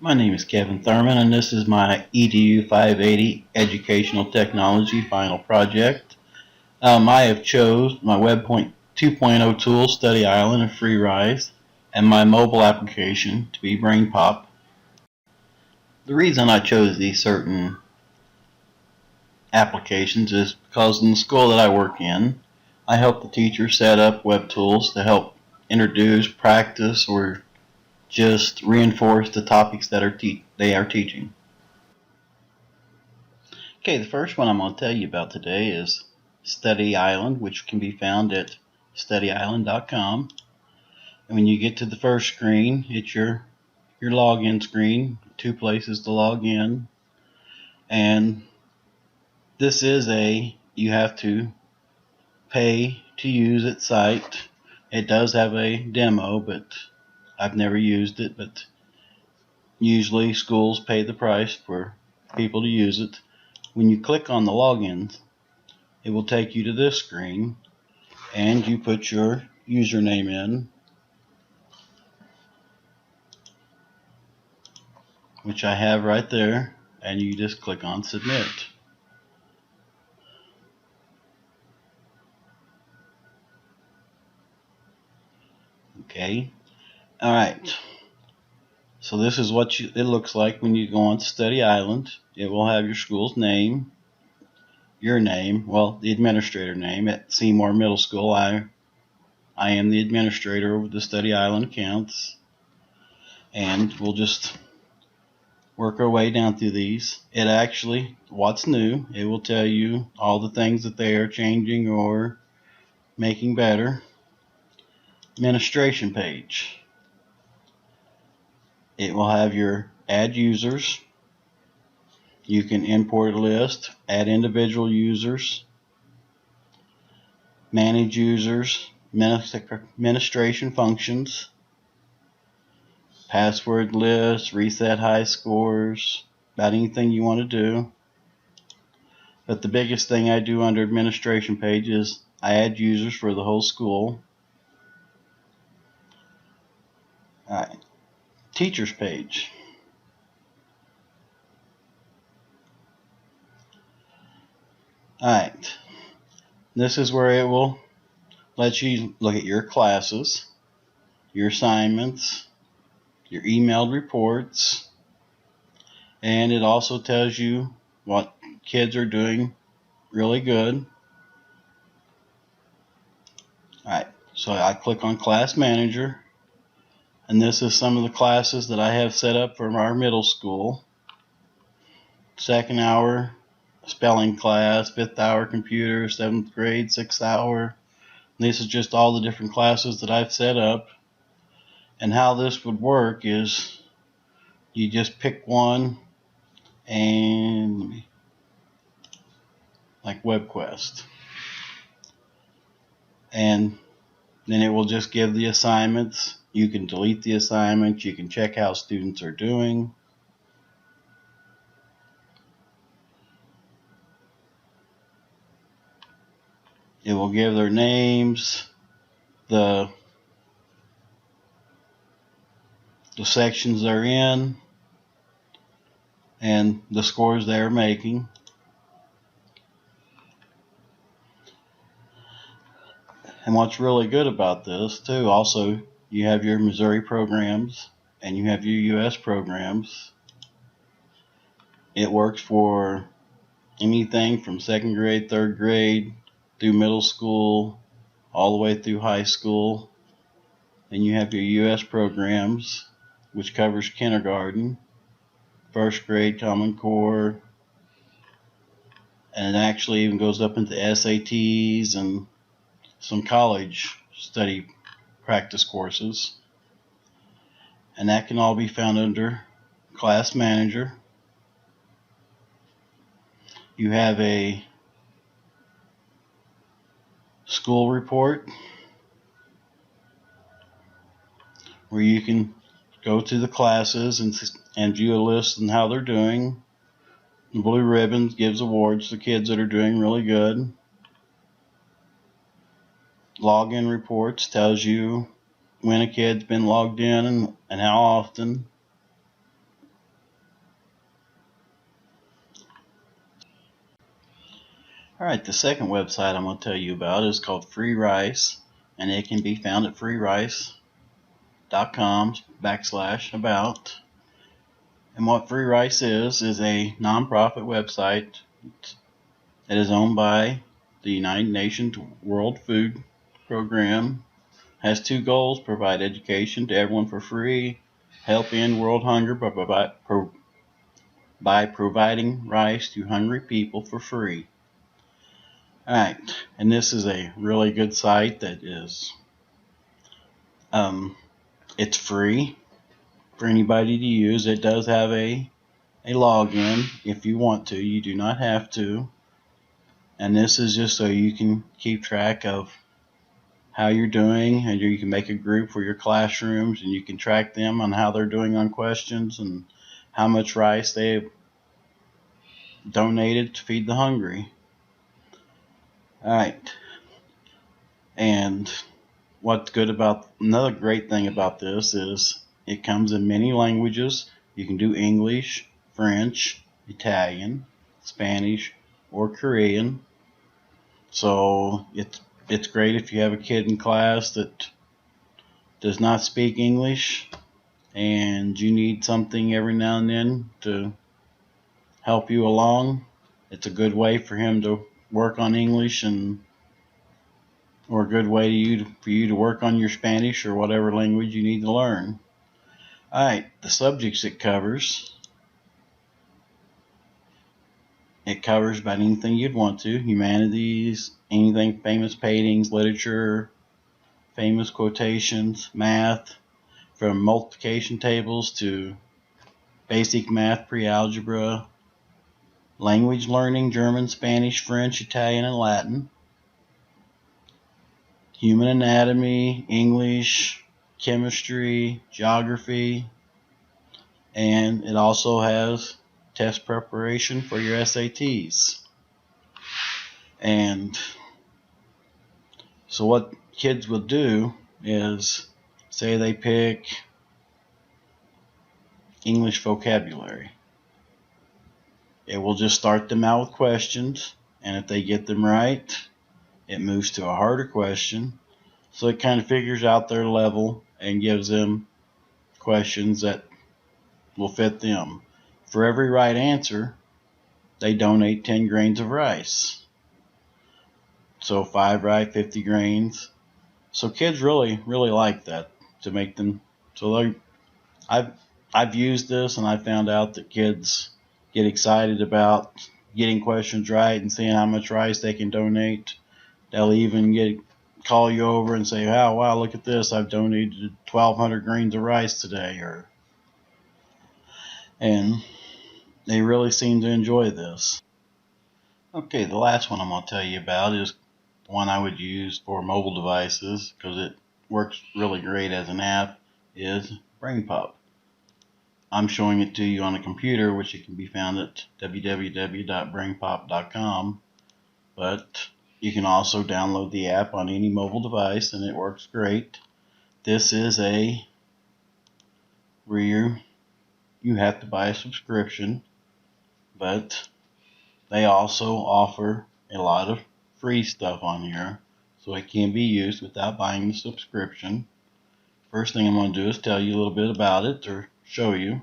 My name is Kevin Thurman, and this is my EDU 580 Educational Technology final project. I have chose my WebPoint 2.0 tool, Study Island and FreeRise, and my mobile application to be BrainPop. The reason I chose these certain applications is because in the school that I work in, I help the teachers set up web tools to help introduce, practice, or just reinforce the topics that they are teaching. Okay, the first one I'm going to tell you about today is Study Island, which can be found at studyisland.com. And when you get to the first screen, it's your login screen, two places to log in. And this is you have to pay to use it site. It does have a demo, but I've never used it, but usually schools pay the price for people to use it. When you click on the logins, it will take you to this screen, and you put your username in, which I have right there, and you just click on submit. Okay, alright, so this is what it looks like when you go on Study Island. It will have your school's name, your name, well, the administrator name. At Seymour Middle School, I am the administrator of the Study Island accounts, and we'll just work our way down through these. It actually, what's new, it will tell you all the things that they are changing or making better. Administration page. It will have your add users. You can import a list, add individual users, manage users, administration functions, password list, reset high scores, about anything you want to do. But the biggest thing I do under administration page is I add users for the whole school. Alright, teachers page. Alright, this is where it will let you look at your classes, your assignments, your emailed reports, and it also tells you what kids are doing really good. Alright, so I click on Class Manager, and this is some of the classes that I have set up for our middle school. Second hour spelling class, 5th hour computer, 7th grade, 6th hour. This is just all the different classes that I've set up. And how this would work is you just pick one, and like WebQuest, and then it will just give the assignments. You can delete the assignments. You can check how students are doing. It will give their names, the sections they're in, and the scores they're making. And what's really good about this too, also, you have your Missouri programs and you have your US programs. It works for anything from 2nd grade, 3rd grade, through middle school, all the way through high school. And you have your US programs, which covers kindergarten, 1st grade, Common Core, and it actually even goes up into SATs and some college study practice courses. And that can all be found under Class Manager. You have a school report where you can go to the classes and view a list and how they're doing. The blue ribbon gives awards to kids that are doing really good. Login reports tells you when a kid's been logged in and how often. Alright, the second website I'm going to tell you about is called Free Rice, and it can be found at freerice.com/about. And what Free Rice is a nonprofit website that is owned by the United Nations World Food Program. Has two goals: provide education to everyone for free, help end world hunger by providing rice to hungry people for free. Alright, and this is a really good site that is, it's free for anybody to use. It does have a login if you want to. You do not have to. And this is just so you can keep track of how you're doing, and you can make a group for your classrooms, and you can track them on how they're doing on questions and how much rice they've donated to feed the hungry. Alright, and another great thing about this is it comes in many languages. You can do English, French, Italian, Spanish, or Korean. So it's great if you have a kid in class that does not speak English and you need something every now and then to help you along. It's a good way for him to work on English, or a good way for you to work on your Spanish or whatever language you need to learn. Alright, the subjects it covers about anything you'd want to: humanities, anything, famous paintings, literature, famous quotations, math, from multiplication tables to basic math, pre-algebra, language learning, German, Spanish, French, Italian, and Latin, human anatomy, English, chemistry, geography, and it also has test preparation for your SATs. And so what kids will do is, say they pick English vocabulary. It will just start them out with questions, and if they get them right, it moves to a harder question. So it kind of figures out their level and gives them questions that will fit them. For every right answer, they donate 10 grains of rice. So 5 right, 50 grains. So kids really like that, to make them. So I've used this, and I found out that kids get excited about getting questions right and seeing how much rice they can donate. They'll even call you over and say, "Oh, wow, look at this! I've donated 1,200 grains of rice today," and they really seem to enjoy this. Okay, the last one I'm going to tell you about is the one I would use for mobile devices because it works really great as an app, is BrainPop. I'm showing it to you on a computer, which it can be found at www.brainpop.com, but you can also download the app on any mobile device, and it works great. This is where you have to buy a subscription, but they also offer a lot of free stuff on here, so it can be used without buying the subscription. First thing I'm going to do is tell you a little bit about it, or show you.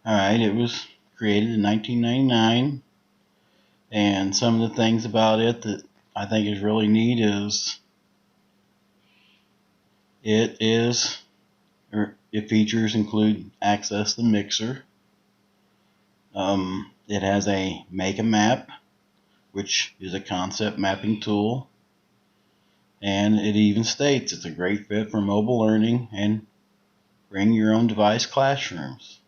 Alright, it was created in 1999, and some of the things about it that I think is really neat is its features include access the mixer. It has a make a map, which is a concept mapping tool, and it even states it's a great fit for mobile learning and bring your own device classrooms.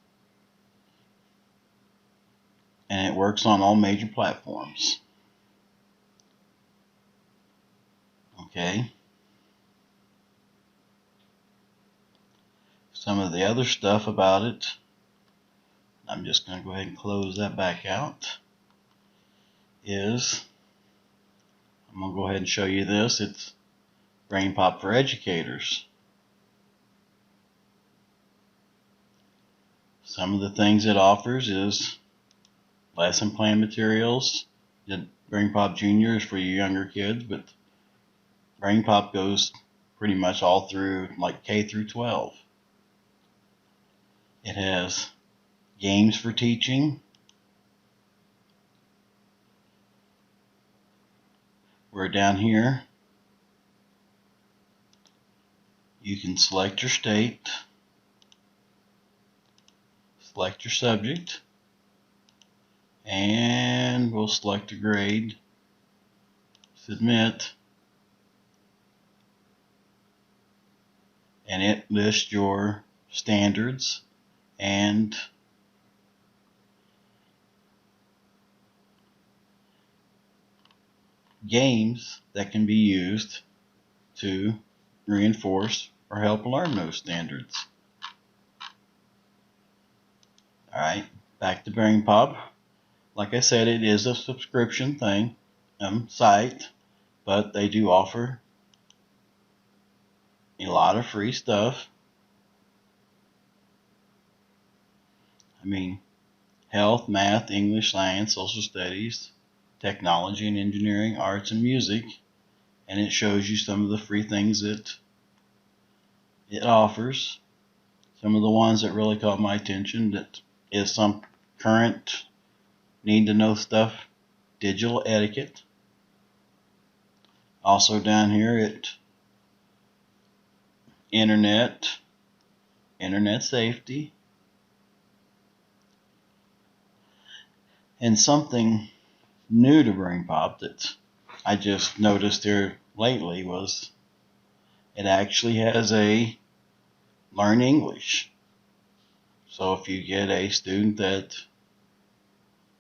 And it works on all major platforms. Okay. Some of the other stuff about it, I'm just going to go ahead and close that back out, is I'm going to go ahead and show you this. It's BrainPop for educators. Some of the things it offers is lesson plan materials. The Brain Pop Junior is for your younger kids, but Brain Pop goes pretty much all through like K through 12. It has games for teaching, where down here you can select your state, select your subject, and we'll select a grade, submit, and it lists your standards and games that can be used to reinforce or help learn those standards. Alright, back to Brain Pop. Like I said, it is a subscription site, but they do offer a lot of free stuff. I mean, health, math, English, science, social studies, technology and engineering, arts and music, and it shows you some of the free things that it offers. Some of the ones that really caught my attention, that is some current need to know stuff, digital etiquette. Also down here at internet safety, and something new to Brain Pop that I just noticed here lately was it actually has a Learn English. So if you get a student that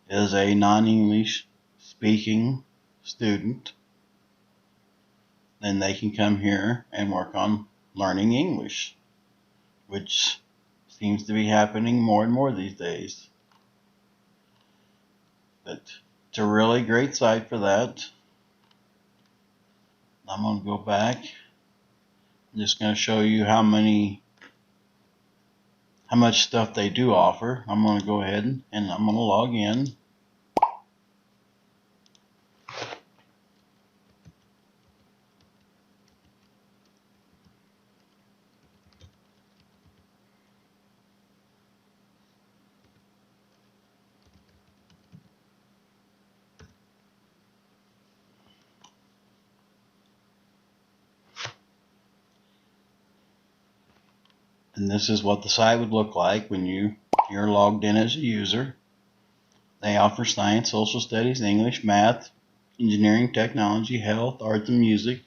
is a non-English speaking student, then they can come here and work on learning English, which seems to be happening more and more these days. But it's a really great site for that. I'm going to go back. I'm just going to show you how much stuff they do offer. I'm going to go ahead and I'm going to log in. And this is what the site would look like when you're logged in as a user. They offer science, social studies, English, math, engineering, technology, health, arts, and music.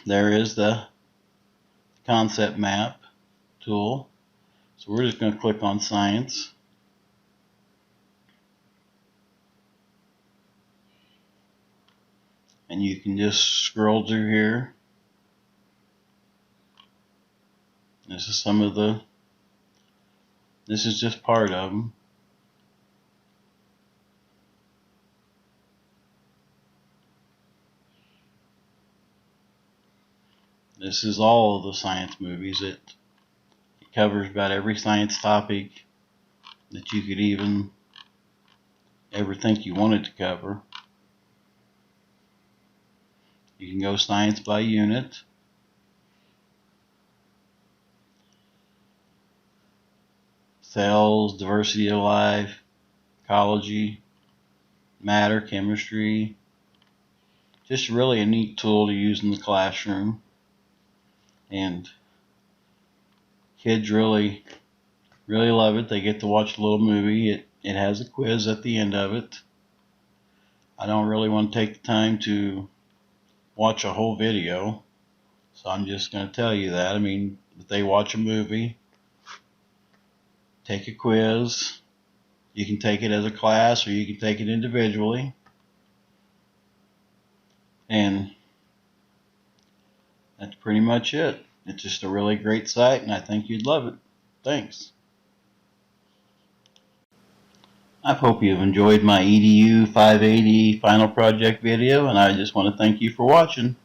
There is the concept map tool. So we're just going to click on science. And you can just scroll through here. This is just part of them. This is all of the science movies. It covers about every science topic that you could even ever think you wanted to cover. You can go science by unit. Cells, diversity of life, ecology, matter, chemistry. Just really a neat tool to use in the classroom. And kids really love it. They get to watch a little movie. It has a quiz at the end of it. I don't really want to take the time to watch a whole video, so I'm just going to tell you that. I mean, if they watch a movie, take a quiz. You can take it as a class or you can take it individually. And that's pretty much it. It's just a really great site, and I think you'd love it. Thanks. I hope you've enjoyed my EDU 580 final project video, and I just want to thank you for watching.